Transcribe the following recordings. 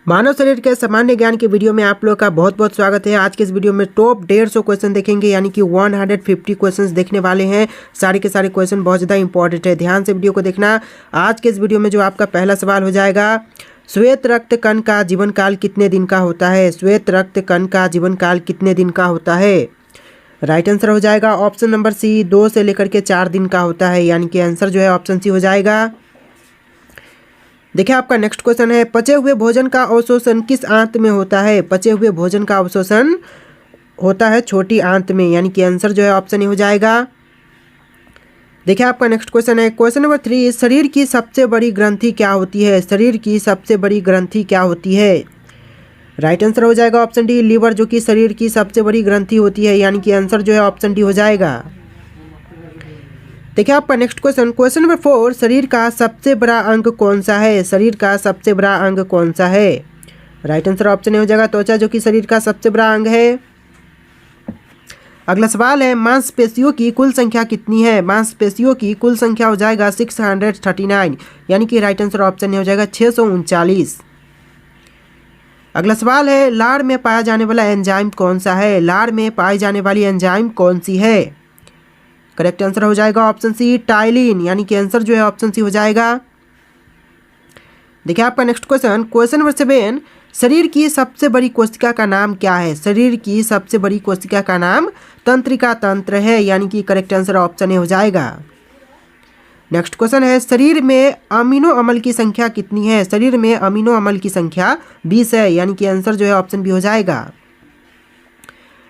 मानव शरीर के सामान्य ज्ञान के वीडियो में आप लोग का बहुत बहुत स्वागत है। आज के इस वीडियो में टॉप 150 क्वेश्चन देखेंगे, यानी कि 150 क्वेश्चंस देखने वाले हैं। सारे के सारे क्वेश्चन बहुत ज़्यादा इंपॉर्टेंट है, ध्यान से वीडियो को देखना। आज के इस वीडियो में जो आपका पहला सवाल हो जाएगा, श्वेत रक्त कण का जीवन काल कितने दिन का होता है? श्वेत रक्त कण का जीवन काल कितने दिन का होता है? राइट आंसर हो जाएगा ऑप्शन नंबर सी, 2 से लेकर के 4 दिन का होता है, यानी कि आंसर जो है ऑप्शन सी हो जाएगा। देखिए आपका नेक्स्ट क्वेश्चन है, पचे हुए भोजन का अवशोषण किस आंत में होता है? पचे हुए भोजन का अवशोषण होता है छोटी आंत में, यानी कि आंसर जो है ऑप्शन ए हो जाएगा। देखिए आपका नेक्स्ट क्वेश्चन है, क्वेश्चन नंबर 3, शरीर की सबसे बड़ी ग्रंथि क्या होती है? शरीर की सबसे बड़ी ग्रंथि क्या होती है? राइट आंसर हो जाएगा ऑप्शन डी, लीवर, जो कि शरीर की सबसे बड़ी ग्रंथि होती है, यानी कि आंसर जो है ऑप्शन डी हो जाएगा। देखिए आपका नेक्स्ट क्वेश्चन, क्वेश्चन नंबर 4, शरीर का सबसे बड़ा अंग कौन सा है? शरीर का सबसे बड़ा अंग कौन सा है? राइट आंसर ऑप्शन ए हो जाएगा त्वचा, जो कि शरीर का सबसे बड़ा अंग है। अगला सवाल है, मांसपेशियों की कुल संख्या कितनी है? मांसपेशियों की कुल संख्या हो जाएगा 639, यानी कि राइट आंसर ऑप्शन ए हो जाएगा 639। अगला सवाल है, लार में पाया जाने वाला एंजाइम कौन सा है? लार में पाई जाने वाली एंजाइम कौन सी है? करेक्ट आंसर हो जाएगा ऑप्शन सी, टाइलिन, यानी कि आंसर जो है ऑप्शन सी हो जाएगा। देखिए आपका नेक्स्ट क्वेश्चन, क्वेश्चन नंबर 7, शरीर की सबसे बड़ी कोशिका का नाम क्या है? शरीर की सबसे बड़ी कोशिका का नाम तंत्रिका तंत्र है, यानी कि करेक्ट आंसर ऑप्शन ए हो जाएगा। नेक्स्ट क्वेश्चन है, शरीर में अमीनो अम्ल की संख्या कितनी है? शरीर में अमीनो अम्ल की संख्या 20 है, यानी कि आंसर जो है ऑप्शन बी हो जाएगा।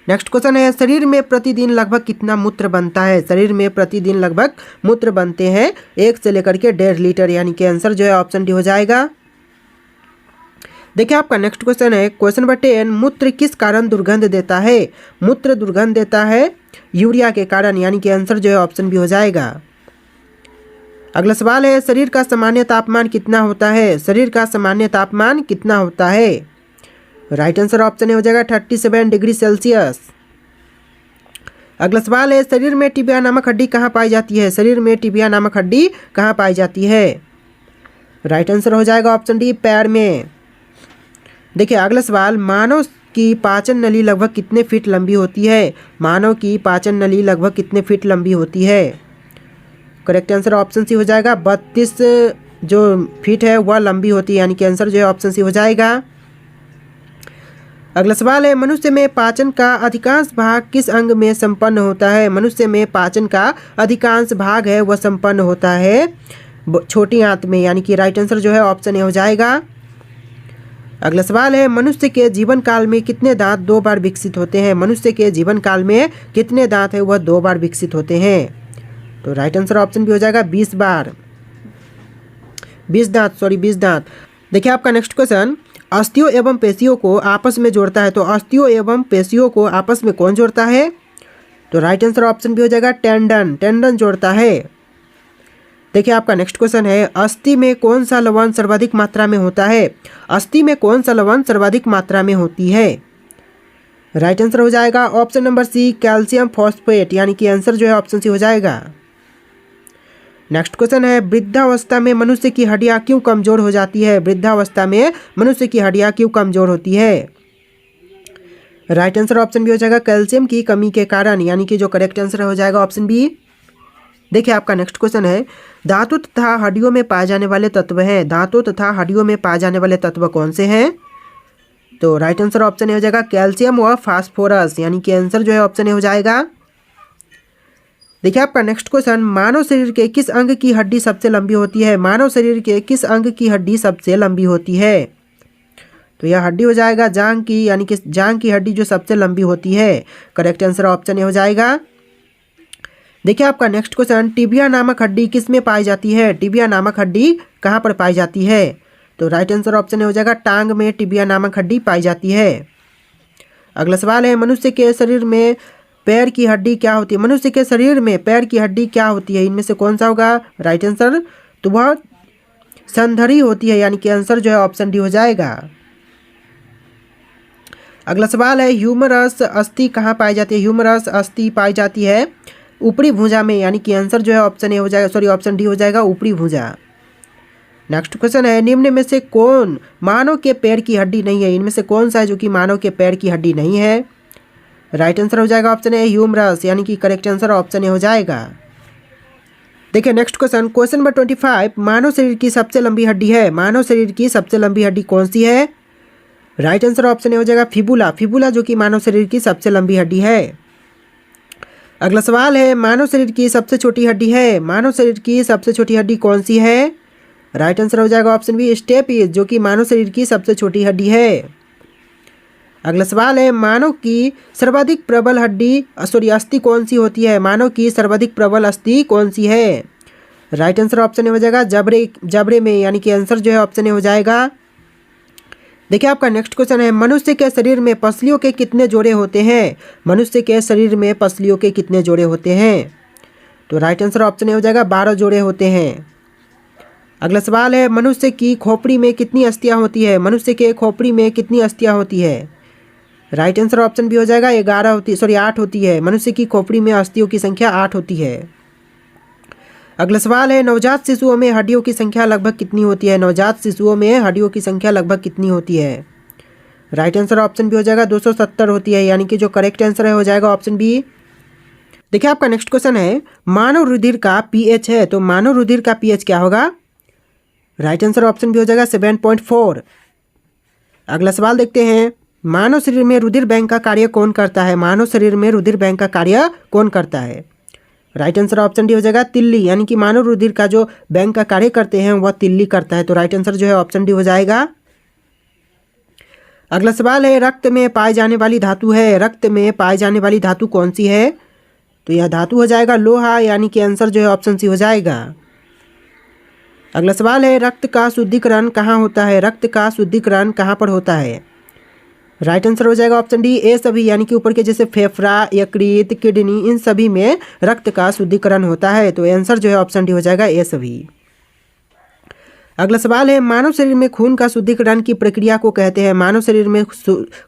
नेक्स्ट क्वेश्चन है, शरीर में प्रतिदिन लगभग कितना मूत्र बनता है? शरीर में प्रतिदिन लगभग मूत्र बनते हैं 1 से लेकर के 1.5 लीटर, यानी कि आंसर जो है ऑप्शन डी हो जाएगा। देखिए आपका नेक्स्ट क्वेश्चन है, क्वेश्चन नंबर 10, मूत्र किस कारण दुर्गंध देता है? मूत्र दुर्गंध देता है यूरिया के कारण, यानी कि आंसर जो है ऑप्शन बी हो जाएगा। अगला सवाल है, शरीर का सामान्य तापमान कितना होता है? शरीर का सामान्य तापमान कितना होता है? राइट आंसर ऑप्शन ए हो जाएगा 37 डिग्री सेल्सियस। अगला सवाल है, शरीर में टिबिया नामक हड्डी कहाँ पाई जाती है? शरीर में टिबिया नामक हड्डी कहाँ पाई जाती है? राइट आंसर हो जाएगा ऑप्शन डी, पैर में। देखिए अगला सवाल, मानव की पाचन नली लगभग कितने फीट लंबी होती है? मानव की पाचन नली लगभग कितने फीट लंबी होती है? करेक्ट आंसर ऑप्शन सी हो जाएगा 32 जो फीट है वह लंबी होती है, यानी कि आंसर जो है ऑप्शन सी हो जाएगा। अगला सवाल है, मनुष्य में पाचन का अधिकांश भाग किस अंग में संपन्न होता है? मनुष्य में पाचन का अधिकांश भाग है वह संपन्न होता है छोटी आंत में, यानी कि राइट आंसर जो है ऑप्शन ए हो जाएगा। अगला सवाल है, मनुष्य के जीवन काल में कितने दांत 2 बार विकसित होते हैं? मनुष्य के जीवन काल में कितने दांत है वह 2 बार विकसित होते हैं? तो राइट आंसर ऑप्शन भी हो जाएगा 20 बार, 20 दांत। देखिए आपका नेक्स्ट क्वेश्चन, अस्थियों एवं पेशियों को आपस में जोड़ता है, तो अस्थियों एवं पेशियों को आपस में कौन जोड़ता है? तो राइट आंसर ऑप्शन भी हो जाएगा टेंडन जोड़ता है। देखिए आपका नेक्स्ट क्वेश्चन है, अस्थि में कौन सा लवण सर्वाधिक मात्रा में होता है? अस्थि में कौन सा लवण सर्वाधिक मात्रा में होती है? राइट आंसर हो जाएगा option number C, calcium phosphate, यानी कि आंसर जो है ऑप्शन सी हो जाएगा। नेक्स्ट क्वेश्चन है, वृद्धावस्था में मनुष्य की हड्डियां क्यों कमजोर हो जाती है? वृद्धावस्था में मनुष्य की हड्डियां क्यों कमजोर होती है? राइट आंसर ऑप्शन बी हो जाएगा कैल्शियम की कमी के कारण, यानी कि जो करेक्ट आंसर हो जाएगा ऑप्शन बी। देखिए आपका नेक्स्ट क्वेश्चन है, धातु तथा हड्डियों में पाए जाने वाले तत्व हैं। धातु तथा हड्डियों में पाए जाने वाले तत्व कौन से हैं? तो राइट आंसर ऑप्शन ए हो जाएगा कैल्शियम व फास्फोरस, यानी कि आंसर जो है ऑप्शन ए हो जाएगा। देखिए आपका नेक्स्ट क्वेश्चन, मानव शरीर के किस अंग की हड्डी सबसे लंबी होती है? मानव शरीर के किस अंग की हड्डी सबसे लंबी होती है? तो यह हड्डी हो जाएगा जांघ की, यानी कि जांघ की हड्डी जो सबसे लंबी होती है। करेक्ट आंसर ऑप्शन ए हो जाएगा। देखिए आपका नेक्स्ट क्वेश्चन, टिबिया नामक हड्डी किस में पाई जाती है? टिबिया नामक हड्डी कहाँ पर पाई जाती है? तो राइट आंसर ऑप्शन ए हो जाएगा टांग में टिबिया नामक हड्डी पाई जाती है। अगला सवाल है, मनुष्य के शरीर में पैर की हड्डी क्या होती है? मनुष्य के शरीर में पैर की हड्डी क्या होती है? इनमें से कौन सा होगा? राइट आंसर तो वह संधरी होती है, यानी कि आंसर जो है ऑप्शन डी हो जाएगा। अगला सवाल है, ह्यूमरस अस्थि कहाँ पाई जाती है? ह्यूमरस अस्थि पाई जाती है ऊपरी भुजा में, यानी कि आंसर जो है ऑप्शन ए हो जाएगा, ऑप्शन डी हो जाएगा ऊपरी भुजा। नेक्स्ट क्वेश्चन है, निम्न में से कौन मानव के पैर की हड्डी नहीं है? इनमें से कौन सा है जो कि मानव के पैर की हड्डी नहीं है? राइट आंसर हो जाएगा ऑप्शन ए ह्यूमरस, यानी कि करेक्ट आंसर ऑप्शन ए हो जाएगा। देखिए नेक्स्ट क्वेश्चन, क्वेश्चन नंबर 25, मानव शरीर की सबसे लंबी हड्डी है। मानव शरीर की सबसे लंबी हड्डी कौन सी है? राइट आंसर ऑप्शन ए हो जाएगा फिबुला। फिबुला जो कि मानव शरीर की सबसे लंबी हड्डी है। अगला सवाल है, मानव शरीर की सबसे छोटी हड्डी है। मानव शरीर की सबसे छोटी हड्डी कौन सी है? राइट आंसर हो जाएगा ऑप्शन बी स्टेपिस, जो कि मानव शरीर की सबसे छोटी हड्डी है। अगला सवाल है, मानव की सर्वाधिक प्रबल अस्थि कौन सी होती है? मानव की सर्वाधिक प्रबल अस्थि कौन सी है? राइट आंसर ऑप्शन ए हो जाएगा जबड़े में, यानी कि आंसर जो है ऑप्शन ए हो जाएगा। देखिए आपका नेक्स्ट क्वेश्चन है, मनुष्य के शरीर में पसलियों के कितने जोड़े होते हैं? मनुष्य के शरीर में पसलियों के कितने जोड़े होते हैं? तो राइट आंसर ऑप्शन ए हो जाएगा 12 जोड़े होते हैं। अगला सवाल है, मनुष्य की खोपड़ी में कितनी अस्थियां होती है? मनुष्य के खोपड़ी में कितनी अस्थियां होती है? राइट आंसर ऑप्शन बी हो जाएगा 8 होती है। मनुष्य की खोपड़ी में अस्थियों की संख्या 8 होती है। अगला सवाल है, नवजात शिशुओं में हड्डियों की संख्या लगभग कितनी होती है? नवजात शिशुओं में हड्डियों की संख्या लगभग कितनी होती है? राइट आंसर ऑप्शन बी हो जाएगा 270 होती है, यानी कि जो करेक्ट आंसर है हो जाएगा ऑप्शन बी। देखिए आपका नेक्स्ट क्वेश्चन है, मानव रुधिर का पीएच है, तो मानव रुधिर का पीएच क्या होगा? राइट आंसर ऑप्शन बी हो जाएगा 7.4। अगला सवाल देखते हैं, मानव शरीर में रुधिर बैंक का कार्य कौन करता है? मानव शरीर में रुधिर बैंक का कार्य कौन करता है? राइट आंसर ऑप्शन डी हो जाएगा तिल्ली, यानी कि मानव रुधिर का जो बैंक का कार्य करते हैं वह तिल्ली करता है। तो राइट आंसर जो है ऑप्शन डी हो जाएगा। अगला सवाल है, रक्त में पाई जाने वाली धातु है। रक्त में पाई जाने वाली धातु कौन सी है? तो यह धातु हो जाएगा लोहा, यानी कि आंसर जो है ऑप्शन सी हो जाएगा। अगला सवाल है, रक्त का शुद्धिकरण कहाँ होता है? रक्त का शुद्धिकरण कहाँ पर होता है? राइट आंसर हो जाएगा ऑप्शन डी ए सभी, यानी कि ऊपर के जैसे फेफड़ा, यकृत, किडनी, इन सभी में रक्त का शुद्धिकरण होता है। तो आंसर जो है ऑप्शन डी हो जाएगा ए सभी। अगला सवाल है, मानव शरीर में खून का शुद्धिकरण की प्रक्रिया को कहते हैं। मानव शरीर में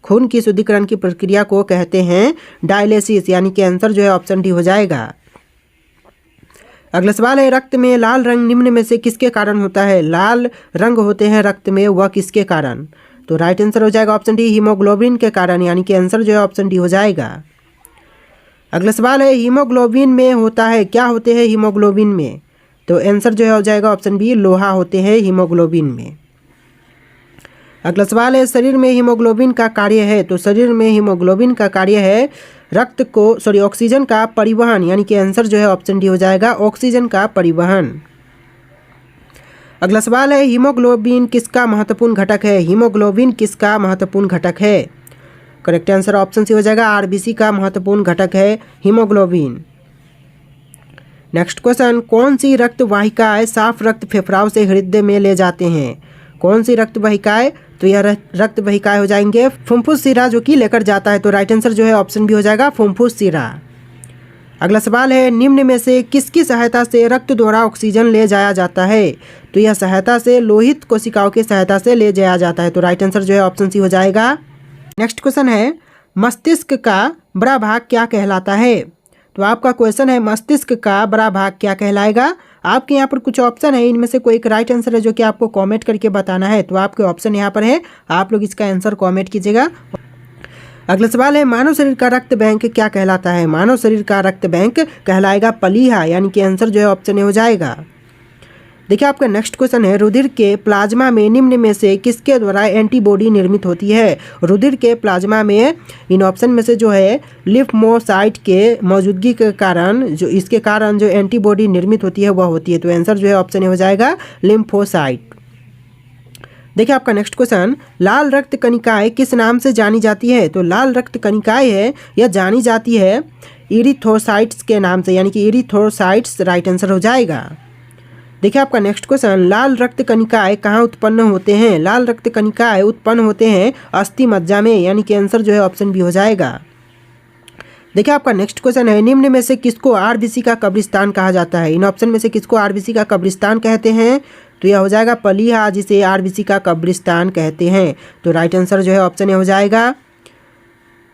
खून की शुद्धिकरण की प्रक्रिया को कहते हैं डायलिसिस, यानी कि आंसर जो है ऑप्शन डी हो जाएगा। अगला सवाल है, रक्त में लाल रंग निम्न में से किसके कारण होता है? लाल रंग होते हैं रक्त में, वह किसके कारण? तो राइट आंसर हो जाएगा ऑप्शन डी हीमोग्लोबिन के कारण, यानी कि आंसर जो है ऑप्शन डी हो जाएगा। अगला सवाल है, हीमोग्लोबिन में होता है क्या होते हैं हीमोग्लोबिन में? तो आंसर जो है हो जाएगा ऑप्शन बी लोहा होते हैं हीमोग्लोबिन में। अगला सवाल है, शरीर में हीमोग्लोबिन का कार्य है। तो शरीर में हीमोग्लोबिन का कार्य है ऑक्सीजन का परिवहन, यानी कि आंसर जो है ऑप्शन डी हो जाएगा ऑक्सीजन का परिवहन। अगला सवाल है, हीमोग्लोबिन किसका महत्वपूर्ण घटक है? हीमोग्लोबिन किसका महत्वपूर्ण घटक है? करेक्ट आंसर ऑप्शन सी हो जाएगा आरबीसी का महत्वपूर्ण घटक है हीमोग्लोबिन। नेक्स्ट क्वेश्चन, कौन सी रक्त वाहिकाएं साफ रक्त फेफड़ाओं से हृदय में ले जाते हैं? कौन सी रक्त वाहिकाएं? तो यह रक्त वाहिकाएं हो जाएंगे फुफ्फुस शिरा, जो कि लेकर जाता है। तो राइट आंसर जो है ऑप्शन बी हो जाएगा फुफ्फुस शिरा। अगला सवाल है, निम्न में से किसकी सहायता से रक्त द्वारा ऑक्सीजन ले जाया जाता है? तो यह सहायता से लोहित कोशिकाओं की सहायता से ले जाया जाता है। तो राइट आंसर जो है ऑप्शन सी हो जाएगा। नेक्स्ट क्वेश्चन है, मस्तिष्क का बड़ा भाग क्या कहलाता है? तो आपका क्वेश्चन है, मस्तिष्क का बड़ा भाग क्या कहलाएगा? आपके यहाँ पर कुछ ऑप्शन है, इनमें से कोई एक राइट आंसर है जो कि आपको कमेंट करके बताना है। तो आपके ऑप्शन यहाँ पर है, आप लोग इसका आंसर कमेंट कीजिएगा। अगला सवाल है, मानव शरीर का रक्त बैंक क्या कहलाता है? मानव शरीर का रक्त बैंक कहलाएगा प्लीहा, यानी कि आंसर जो है ऑप्शन ए हो जाएगा। देखिए आपका नेक्स्ट क्वेश्चन है, रुधिर के प्लाज्मा में निम्न में से किसके द्वारा एंटीबॉडी निर्मित होती है? रुधिर के प्लाज्मा में इन ऑप्शन में से जो है लिम्फोसाइट के मौजूदगी के कारण इसके कारण जो एंटीबॉडी निर्मित होती है वह होती है। तो आंसर जो है ऑप्शन ए हो जाएगा लिम्फोसाइट। देखिए आपका नेक्स्ट क्वेश्चन, लाल रक्त कणिकाएं किस नाम से जानी जाती है? तो लाल रक्त कणिकाएं है यह जानी जाती है इरिथ्रोसाइट्स के नाम से, यानी कि इरिथ्रोसाइट्स राइट आंसर हो जाएगा। देखिए आपका नेक्स्ट क्वेश्चन, लाल रक्त कणिकाएं कहाँ उत्पन्न होते हैं? लाल रक्त कणिकाएं उत्पन्न होते हैं अस्थि मज्जा में, यानी कि आंसर जो है ऑप्शन बी हो जाएगा। देखिए आपका नेक्स्ट क्वेश्चन है, निम्न में से किसको आरबीसी का कब्रिस्तान कहा जाता है? इन ऑप्शन में से किसको आरबीसी का कब्रिस्तान कहते हैं? तो यह हो जाएगा प्लीहा, जिसे आरबीसी का कब्रिस्तान कहते हैं। तो राइट आंसर जो है ऑप्शन ए हो जाएगा।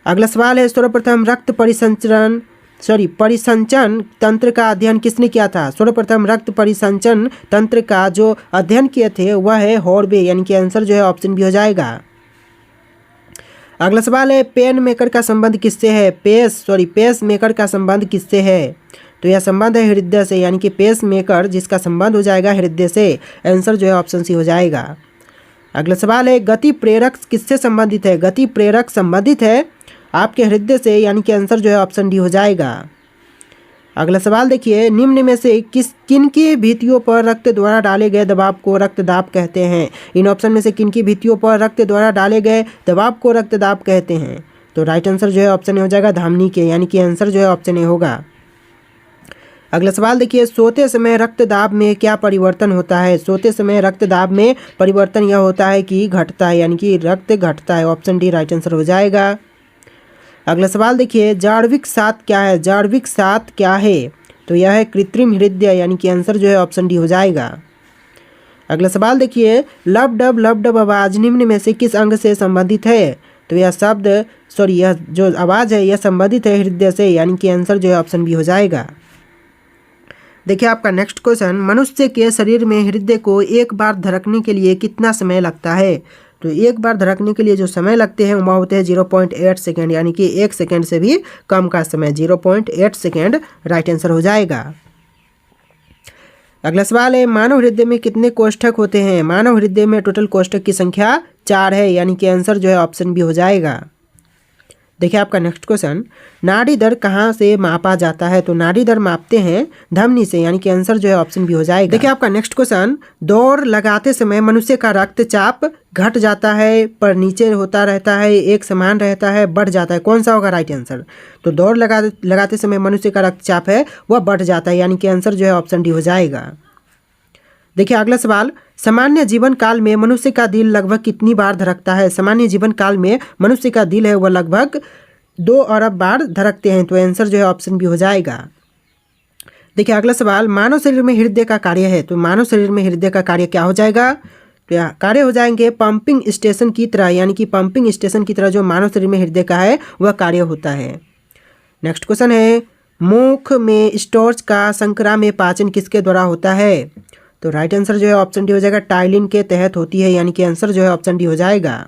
अगला सवाल है, सर्वप्रथम रक्त परिसंचरण परिसंचन तंत्र का अध्ययन किसने किया था? सर्वप्रथम रक्त परिसंचन तंत्र का जो अध्ययन किए थे वह है हॉर्वे, यानी कि आंसर जो है ऑप्शन बी हो जाएगा। अगला सवाल है पेन मेकर का संबंध किससे है? पेस मेकर का संबंध किससे है? तो यह संबंध है हृदय से, यानी कि पेस मेकर जिसका संबंध हो जाएगा हृदय से। आंसर जो है ऑप्शन सी हो जाएगा। अगला सवाल है गति प्रेरक किससे संबंधित है? गति प्रेरक संबंधित है आपके हृदय से, यानी कि आंसर जो है ऑप्शन डी हो जाएगा। अगला सवाल देखिए, निम्न में से किन की भित्तियों पर रक्त द्वारा डाले गए दबाव को रक्तदाब कहते हैं? इन ऑप्शन में से किन की भित्तियों पर रक्त द्वारा डाले गए दबाव को रक्तदाब कहते हैं? तो राइट आंसर जो है ऑप्शन ए हो जाएगा धमनी के, यानी कि आंसर जो है ऑप्शन ए होगा। अगला सवाल देखिए, सोते समय रक्तदाब में क्या परिवर्तन होता है? सोते समय रक्तदाब में परिवर्तन यह होता है कि घटता है, यानी कि रक्त घटता है। ऑप्शन डी राइट आंसर हो जाएगा। अगला सवाल देखिए, जार्विक 7 क्या है? जार्विक 7 क्या है? तो यह है कृत्रिम हृदय, यानी कि आंसर जो है ऑप्शन डी हो जाएगा। अगला सवाल देखिए, लब डब आवाज निम्न में से किस अंग से संबंधित है? तो यह जो आवाज़ है यह संबंधित है हृदय से, यानी कि आंसर जो है ऑप्शन बी हो जाएगा। देखिए आपका नेक्स्ट क्वेश्चन, मनुष्य के शरीर में हृदय को एक बार धड़कने के लिए कितना समय लगता है? तो एक बार धड़कने के लिए जो समय लगते हैं वह होते हैं 0.8 सेकेंड, यानी कि 1 सेकेंड से भी कम का समय। 0.8 सेकेंड राइट आंसर हो जाएगा। अगला सवाल है, मानव हृदय में कितने कोष्ठक होते हैं? मानव हृदय में टोटल कोष्ठक की संख्या 4 है, यानी कि आंसर जो है ऑप्शन बी हो जाएगा। देखिए आपका नेक्स्ट क्वेश्चन, नाड़ी दर कहाँ से मापा जाता है? तो नाड़ी दर मापते हैं धमनी से, यानी कि आंसर जो है ऑप्शन बी हो जाएगा। देखिए आपका नेक्स्ट क्वेश्चन, दौड़ लगाते समय मनुष्य का रक्तचाप घट जाता है पर नीचे होता रहता है, एक समान रहता है, बढ़ जाता है, कौन सा होगा राइट आंसर? तो दौड़ लगाते समय मनुष्य का रक्तचाप है वह बढ़ जाता है, यानी कि आंसर जो है ऑप्शन डी हो जाएगा। देखिए अगला सवाल, सामान्य जीवन काल में मनुष्य का दिल लगभग कितनी बार धड़कता है? सामान्य जीवन काल में मनुष्य का दिल है वह लगभग 2 अरब बार धड़कते हैं, तो आंसर जो है ऑप्शन बी हो जाएगा। देखिए अगला सवाल, मानव शरीर में हृदय का कार्य है, तो मानव शरीर में हृदय का कार्य क्या हो जाएगा? तो यह कार्य हो जाएंगे पंपिंग स्टेशन की तरह, यानी कि पंपिंग स्टेशन की तरह जो मानव शरीर में हृदय का है वह कार्य होता है। नेक्स्ट क्वेश्चन है, मुख में स्टोर्च का संक्रा में पाचन किसके द्वारा होता है? तो राइट आंसर जो है ऑप्शन डी हो जाएगा, टाइलिन के तहत होती है, यानी कि आंसर जो है ऑप्शन डी हो जाएगा।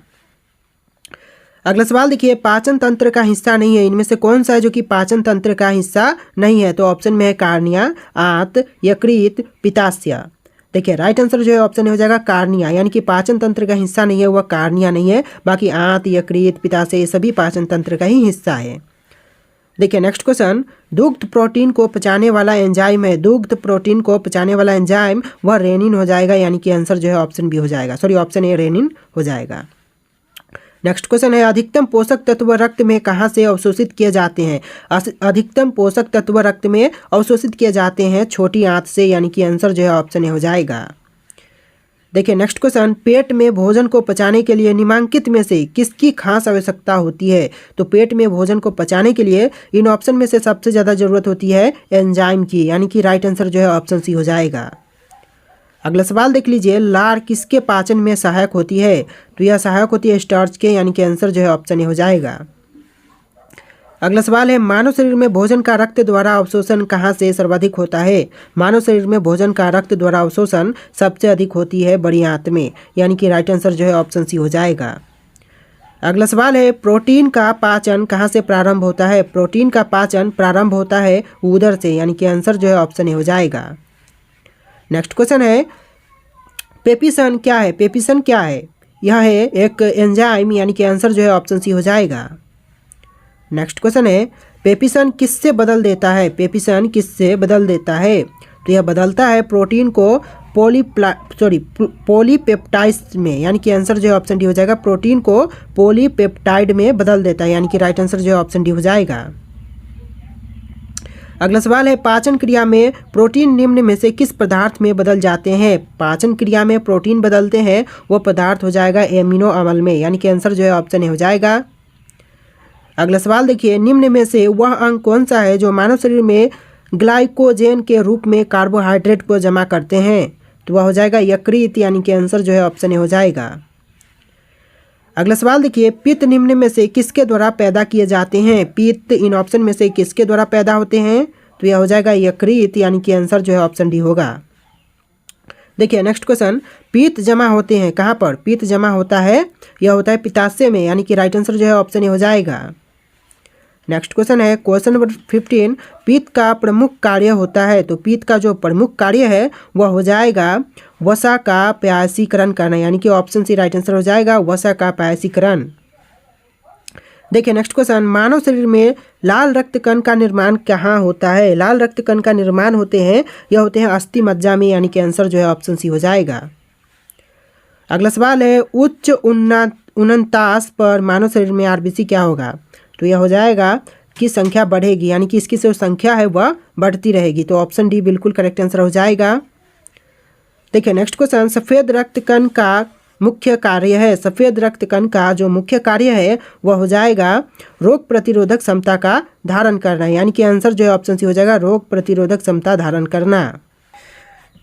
अगला सवाल देखिए, पाचन तंत्र का हिस्सा नहीं है, इनमें से कौन सा है जो कि पाचन तंत्र का हिस्सा नहीं है? तो ऑप्शन में है कार्निया, आंत, यकृत, पित्ताशय। देखिए राइट आंसर जो है ऑप्शन हो जाएगा कार्निया, यानी कि पाचन तंत्र का हिस्सा नहीं है वह कार्निया नहीं है, बाकी आंत, यकृत, पित्ताशय ये सभी पाचन तंत्र का ही हिस्सा है। देखिए नेक्स्ट क्वेश्चन, दुग्ध प्रोटीन को पचाने वाला एंजाइम है, दुग्ध प्रोटीन को पचाने वाला एंजाइम वह रेनिन हो जाएगा, यानी कि आंसर जो है ऑप्शन बी हो जाएगा, ऑप्शन ए रेनिन हो जाएगा। नेक्स्ट क्वेश्चन है, अधिकतम पोषक तत्व रक्त में कहाँ से अवशोषित किए जाते हैं? अधिकतम पोषक तत्व रक्त में अवशोषित किए जाते हैं छोटी आंत से, यानी कि आंसर जो है ऑप्शन ए हो जाएगा। देखिए नेक्स्ट क्वेश्चन, पेट में भोजन को पचाने के लिए निम्नलिखित में से किसकी खास आवश्यकता होती है? तो पेट में भोजन को पचाने के लिए इन ऑप्शन में से सबसे ज़्यादा जरूरत होती है एंजाइम की, यानी कि राइट आंसर जो है ऑप्शन सी हो जाएगा। अगला सवाल देख लीजिए, लार किसके पाचन में सहायक होती है? तो यह सहायक होती है स्टार्च के, यानी कि आंसर जो है ऑप्शन ए हो जाएगा। अगला सवाल है, मानव शरीर में भोजन का रक्त द्वारा अवशोषण कहाँ से सर्वाधिक होता है? मानव शरीर में भोजन का रक्त द्वारा अवशोषण सबसे अधिक होती है बड़ी आंत में, यानी कि राइट आंसर जो है ऑप्शन सी हो जाएगा। अगला सवाल है, प्रोटीन का पाचन कहाँ से प्रारंभ होता है? प्रोटीन का पाचन प्रारंभ होता है उदर से, यानी कि आंसर जो है ऑप्शन ए हो जाएगा। नेक्स्ट क्वेश्चन है, पेपिसन क्या है? पेपिसन क्या है? यह है एक एंजाइम, यानी कि आंसर जो है ऑप्शन सी हो जाएगा। नेक्स्ट क्वेश्चन है, पेपिसन किससे बदल देता है? पेपिसन किससे बदल देता है? तो यह बदलता है प्रोटीन को पॉलीपेप्टाइड्स में, यानी कि आंसर जो है ऑप्शन डी हो जाएगा, प्रोटीन को पॉलीपेप्टाइड में बदल देता है, यानी कि राइट आंसर जो है ऑप्शन डी हो जाएगा। अगला सवाल है, पाचन क्रिया में प्रोटीन निम्न में से किस पदार्थ में बदल जाते हैं? पाचन क्रिया में प्रोटीन बदलते हैं वो पदार्थ हो जाएगा एमिनो अम्ल में, यानी कि आंसर जो है ऑप्शन ए हो जाएगा। अगला सवाल देखिए, निम्न में से वह अंग कौन सा है जो मानव शरीर में ग्लाइकोजेन के रूप में कार्बोहाइड्रेट को जमा करते हैं? तो वह हो जाएगा यकृत, यानी कि आंसर जो है ऑप्शन ए हो जाएगा। अगला सवाल देखिए, पित्त निम्न में से किसके द्वारा पैदा किए जाते हैं? पित्त इन ऑप्शन में से किसके द्वारा पैदा होते हैं? तो यह हो जाएगा यकृत, यानी कि आंसर जो है ऑप्शन डी होगा। देखिए नेक्स्ट क्वेश्चन, पित्त जमा होते हैं कहाँ पर? पित्त जमा होता है, यह होता है पित्ताशय में, यानी कि राइट आंसर जो है ऑप्शन ए हो जाएगा। नेक्स्ट क्वेश्चन है क्वेश्चन नंबर 15, पित्त का प्रमुख कार्य होता है। तो पित्त का जो प्रमुख कार्य है वह हो जाएगा वसा का पायसीकरण करना, यानी कि ऑप्शन सी राइट आंसर हो जाएगा, वसा का पायसीकरण। देखिए नेक्स्ट क्वेश्चन, मानव शरीर में लाल रक्त कण का निर्माण कहाँ होता है? लाल रक्त कण का निर्माण होते हैं, यह होते हैं अस्थि मज्जा में, यानी कि आंसर जो है ऑप्शन सी हो जाएगा। अगला सवाल है, उच्च उन्नतांश पर मानव शरीर में आरबीसी क्या होगा? तो यह हो जाएगा कि संख्या बढ़ेगी, यानी कि इसकी जो संख्या है वह बढ़ती रहेगी। तो ऑप्शन डी बिल्कुल करेक्ट आंसर हो जाएगा। देखिए नेक्स्ट क्वेश्चन, सफ़ेद रक्त कण का मुख्य कार्य है। सफ़ेद रक्त कण का जो मुख्य कार्य है वह हो जाएगा रोग प्रतिरोधक क्षमता का धारण करना, यानी कि आंसर जो है ऑप्शन सी हो जाएगा, रोग प्रतिरोधक क्षमता धारण करना।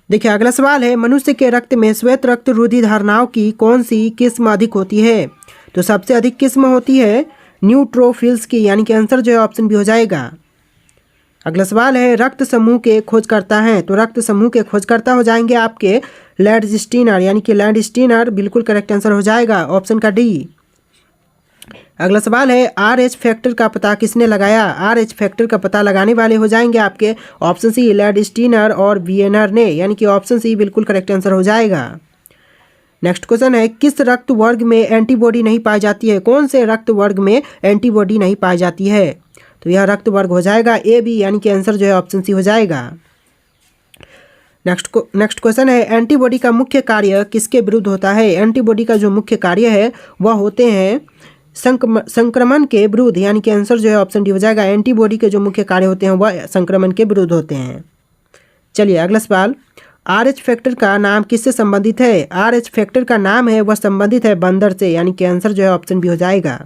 देखिए अगला सवाल है, मनुष्य के रक्त में श्वेत रक्त रोधी धारणाओं की कौन सी किस्म अधिक होती है? तो सबसे अधिक किस्म होती है न्यूट्रोफिल्स की, यानी कि आंसर जो है ऑप्शन बी हो जाएगा। अगला सवाल है, रक्त समूह के खोजकर्ता हैं। तो रक्त समूह के खोजकर्ता हो जाएंगे आपके लैंडस्टीनर, यानी कि लैंडस्टीनर बिल्कुल करेक्ट आंसर हो जाएगा, ऑप्शन का डी। अगला सवाल है, RH फैक्टर का पता किसने लगाया? RH फैक्टर का पता लगाने वाले हो जाएंगे आपके ऑप्शन सी लैंडस्टीनर और वियनर ने, यानी कि ऑप्शन सी बिल्कुल करेक्ट आंसर हो जाएगा। नेक्स्ट क्वेश्चन है, किस रक्त वर्ग में एंटीबॉडी नहीं पाई जाती है? कौन से रक्त वर्ग में एंटीबॉडी नहीं पाई जाती है? तो यह रक्त वर्ग हो जाएगा ए बी, यानी कि आंसर जो है ऑप्शन सी हो जाएगा। नेक्स्ट क्वेश्चन है, एंटीबॉडी का मुख्य कार्य किसके विरुद्ध होता है? एंटीबॉडी का जो मुख्य कार्य है वह होते हैं संक्रमण के विरुद्ध, यानी कि आंसर जो है ऑप्शन डी हो जाएगा। एंटीबॉडी के जो मुख्य कार्य होते हैं वह संक्रमण के विरुद्ध होते हैं। चलिए अगला सवाल, RH फैक्टर का नाम किससे संबंधित है? RH फैक्टर का नाम है वह संबंधित है बंदर से, यानी कि आंसर जो है ऑप्शन बी हो जाएगा।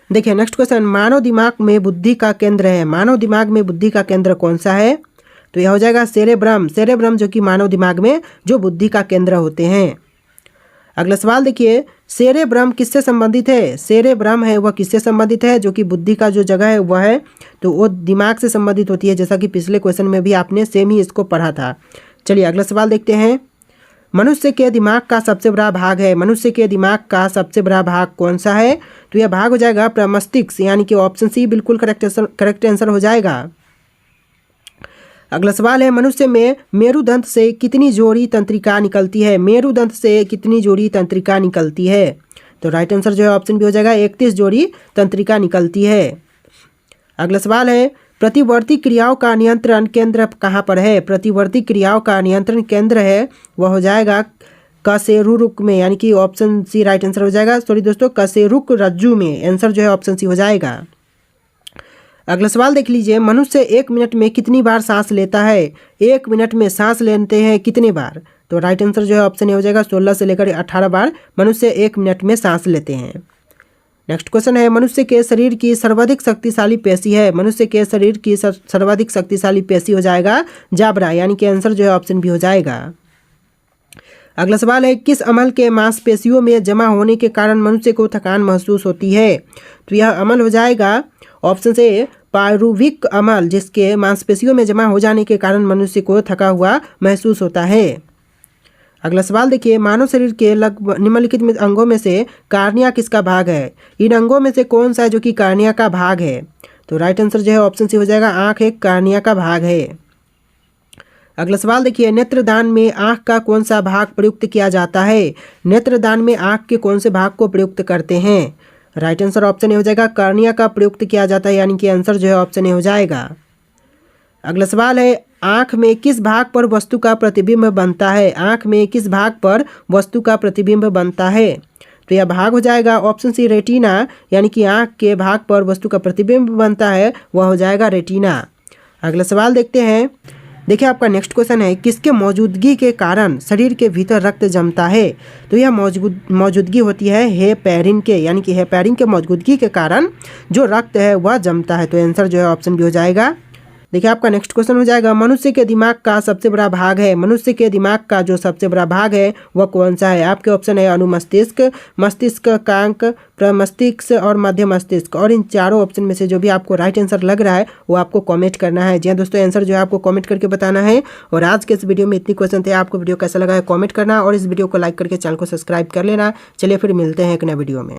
देखिए नेक्स्ट क्वेश्चन, मानव दिमाग में बुद्धि का केंद्र है। मानव दिमाग में बुद्धि का केंद्र कौन सा है? तो यह हो जाएगा सेरेब्रम। सेरेब्रम जो कि मानव दिमाग में जो बुद्धि का केंद्र होते हैं। अगला सवाल देखिए, सेरेब्रम किससे संबंधित है? सेरेब्रम है वह किससे संबंधित है? जो कि बुद्धि का जो जगह है वह है, तो वो दिमाग से संबंधित होती है, जैसा कि पिछले क्वेश्चन में भी आपने सेम ही इसको पढ़ा था। चलिए अगला सवाल देखते हैं, मनुष्य के दिमाग का सबसे बड़ा भाग है। मनुष्य के दिमाग का सबसे बड़ा भाग कौन सा है? तो यह भाग हो जाएगा प्रमस्तिष्क, यानी कि ऑप्शन सी बिल्कुल करेक्ट आंसर हो जाएगा। अगला सवाल है, मनुष्य में मेरुदंड से कितनी जोड़ी तंत्रिका निकलती है? मेरुदंड से कितनी जोड़ी तंत्रिका निकलती है? तो राइट आंसर जो है ऑप्शन बी हो जाएगा, 31 जोड़ी तंत्रिका निकलती है। अगला सवाल है, प्रतिवर्ती क्रियाओं का नियंत्रण केंद्र कहाँ पर है? प्रतिवर्ती क्रियाओं का नियंत्रण केंद्र है वह हो जाएगा कशेरुक में, यानी कि ऑप्शन सी राइट आंसर हो जाएगा। सॉरी दोस्तों, कशेरुक रज्जु में, आंसर जो है ऑप्शन सी हो जाएगा। अगला सवाल देख लीजिए, मनुष्य 1 मिनट में कितनी बार सांस लेता है? 1 मिनट में सांस लेते हैं कितने बार? तो राइट आंसर जो है ऑप्शन ए हो जाएगा, 16 से लेकर 18 बार मनुष्य 1 मिनट में सांस लेते हैं। नेक्स्ट क्वेश्चन है, मनुष्य के शरीर की सर्वाधिक शक्तिशाली पेशी है। मनुष्य के शरीर की सर्वाधिक शक्तिशाली पेशी हो जाएगा जाबरा, यानी कि आंसर जो है ऑप्शन बी हो जाएगा। अगला सवाल है, किस अमल के मांसपेशियों में जमा होने के कारण मनुष्य को थकान महसूस होती है? तो यह अमल हो जाएगा ऑप्शन से पायरुविक अमल, जिसके मांसपेशियों में जमा हो जाने के कारण मनुष्य को थका हुआ महसूस होता है। अगला सवाल देखिए, मानव शरीर के लगभग निम्नलिखित अंगों में से कार्निया किसका भाग है? इन अंगों में से कौन सा है जो कि कार्निया का भाग है? तो राइट आंसर जो है ऑप्शन सी हो जाएगा, आँख एक कार्निया का भाग है। अगला सवाल देखिए, नेत्रदान में आँख का कौन सा भाग प्रयुक्त किया जाता है? नेत्रदान में आँख के कौन से भाग को प्रयुक्त करते हैं? राइट आंसर ऑप्शन ए हो जाएगा, कार्निया का प्रयुक्त किया जाता है, यानी कि आंसर जो है ऑप्शन ए हो जाएगा। अगला सवाल है, आँख में किस भाग पर वस्तु का प्रतिबिंब बनता है? आँख में किस भाग पर वस्तु का प्रतिबिंब बनता है? तो यह भाग हो जाएगा ऑप्शन सी रेटिना, यानी कि आँख के भाग पर वस्तु का प्रतिबिंब बनता है वह हो जाएगा रेटिना। अगला सवाल देखते हैं, देखिए आपका नेक्स्ट क्वेश्चन है, किसके मौजूदगी के कारण शरीर के भीतर रक्त जमता है? तो यह मौजूदगी होती है हेपेरिन के, यानी कि हेपेरिन के मौजूदगी के कारण जो रक्त है वह जमता है। तो आंसर जो है ऑप्शन बी हो जाएगा। देखिए आपका नेक्स्ट क्वेश्चन हो जाएगा, मनुष्य के दिमाग का सबसे बड़ा भाग है, मनुष्य के दिमाग का जो सबसे बड़ा भाग है वह कौन सा है? आपके ऑप्शन है अनुमस्तिष्क, मस्तिष्क, कांक, प्रमस्तिष्क और मध्य मस्तिष्क। और इन चारों ऑप्शन में से जो भी आपको राइट आंसर लग रहा है वो आपको कमेंट करना है। जी हाँ दोस्तों, आंसर जो है आपको कमेंट करके बताना है। और आज के इस वीडियो में इतनी क्वेश्चन थे, आपको वीडियो कैसा लगा है कमेंट करना और इस वीडियो को लाइक करके चैनल को सब्सक्राइब कर लेना। चलिए फिर मिलते हैं एक नए वीडियो में।